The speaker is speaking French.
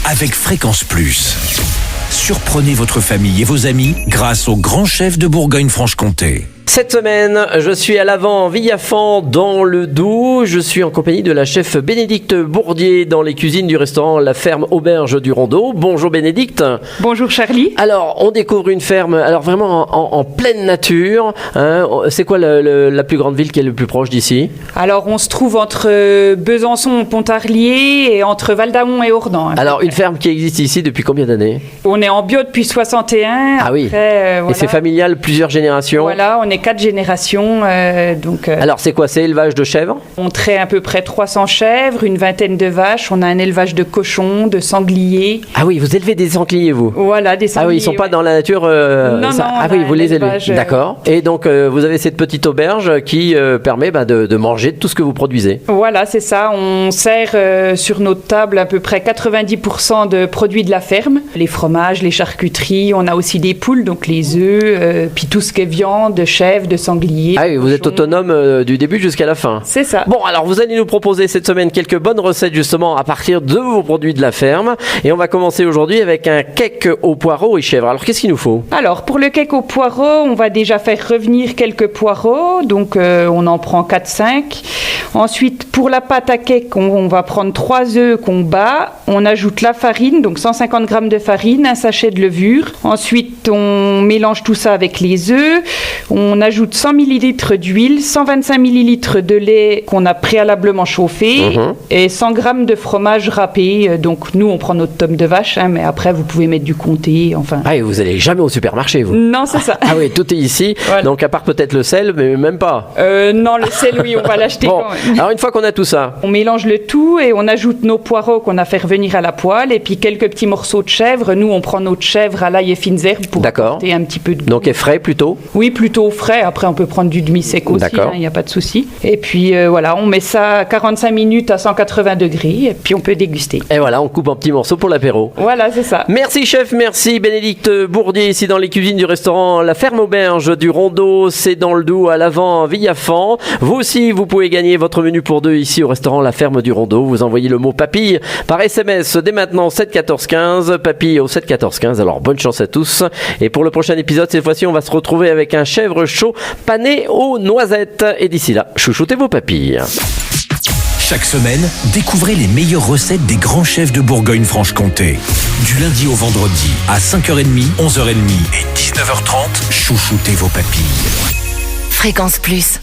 avec Fréquence Plus. Surprenez votre famille et vos amis grâce au grand chef de Bourgogne-Franche-Comté. Cette semaine, je suis à l'Avent Villafan dans le Doubs. Je suis en compagnie de la chef Bénédicte Bourdier dans les cuisines du restaurant La Ferme Auberge du Rondeau. Bonjour Bénédicte. Bonjour Charlie. Alors, on découvre une ferme, alors vraiment en pleine nature. Hein. C'est quoi la plus grande ville qui est le plus proche d'ici? Alors, on se trouve entre Besançon, Pontarlier et entre Val-d'Amont et Ordan. Alors, une ferme qui existe ici depuis combien d'années? On est en bio depuis 61. Ah oui. Après, voilà. Et c'est familial, plusieurs générations? Voilà, on est 4 générations. Alors, c'est quoi? C'est élevage de chèvres? On traite à peu près 300 chèvres, une vingtaine de vaches. On a un élevage de cochons, de sangliers. Ah oui, vous élevez des sangliers, vous? Voilà, des sangliers. Ah oui, ils sont pas dans la nature. Non, ça... non. Ah oui, vous les élevez. D'accord. Et donc, vous avez cette petite auberge qui permet de manger tout ce que vous produisez. Voilà, c'est ça. On sert sur notre table à peu près 90% de produits de la ferme. Les fromages, les charcuteries. On a aussi des poules, donc les œufs, puis tout ce qui est viande, de chèvre, de sanglier. Ah oui, vous êtes autonome du début jusqu'à la fin. C'est ça. Bon, alors vous allez nous proposer cette semaine quelques bonnes recettes justement à partir de vos produits de la ferme. Et on va commencer aujourd'hui avec un cake aux poireaux et chèvres. Alors qu'est-ce qu'il nous faut? Alors pour le cake aux poireaux, on va déjà faire revenir quelques poireaux. Donc on en prend 4-5. Ensuite, pour la pâte à cake, on va prendre 3 œufs qu'on bat. On ajoute la farine, donc 150 g de farine, un sachet de levure. Ensuite, on mélange tout ça avec les œufs. On ajoute 100 ml d'huile, 125 ml de lait qu'on a préalablement chauffé et 100 g de fromage râpé. Donc nous, on prend notre tome de vache, mais après, vous pouvez mettre du comté. Enfin. Ah, et vous n'allez jamais au supermarché, vous? Non, c'est ça. Ah oui, tout est ici. Voilà. Donc à part peut-être le sel, mais même pas. Non, le sel, oui, on va l'acheter bon. quand même. Alors une fois qu'on a tout ça, on mélange le tout et on ajoute nos poireaux qu'on a fait revenir à la poêle et puis quelques petits morceaux de chèvre. Nous, on prend notre chèvre à l'ail et fines herbes pour apporter un petit peu de goût. Donc est frais plutôt? Oui, plutôt frais. Après, on peut prendre du demi-sec aussi, il n'y a pas de souci. Et puis voilà, on met ça 45 minutes à 180 degrés et puis on peut déguster. Et voilà, on coupe en petits morceaux pour l'apéro. Voilà, c'est ça. Merci chef, merci Bénédicte Bourdier ici dans les cuisines du restaurant La Ferme Auberge du Rondeau. C'est dans le Doubs à l'Avent Villafan. Vous aussi, vous pouvez gagner votre menu pour deux ici au restaurant La Ferme du Rondeau. Vous envoyez le mot papille par SMS dès maintenant 7 14 15. Papille au 7 14 15. Alors bonne chance à tous. Et pour le prochain épisode, cette fois-ci, on va se retrouver avec un chèvre chaud pané aux noisettes. Et d'ici là, chouchoutez vos papilles. Chaque semaine, découvrez les meilleures recettes des grands chefs de Bourgogne-Franche-Comté. Du lundi au vendredi, à 5h30, 11h30 et 19h30, chouchoutez vos papilles. Fréquence Plus.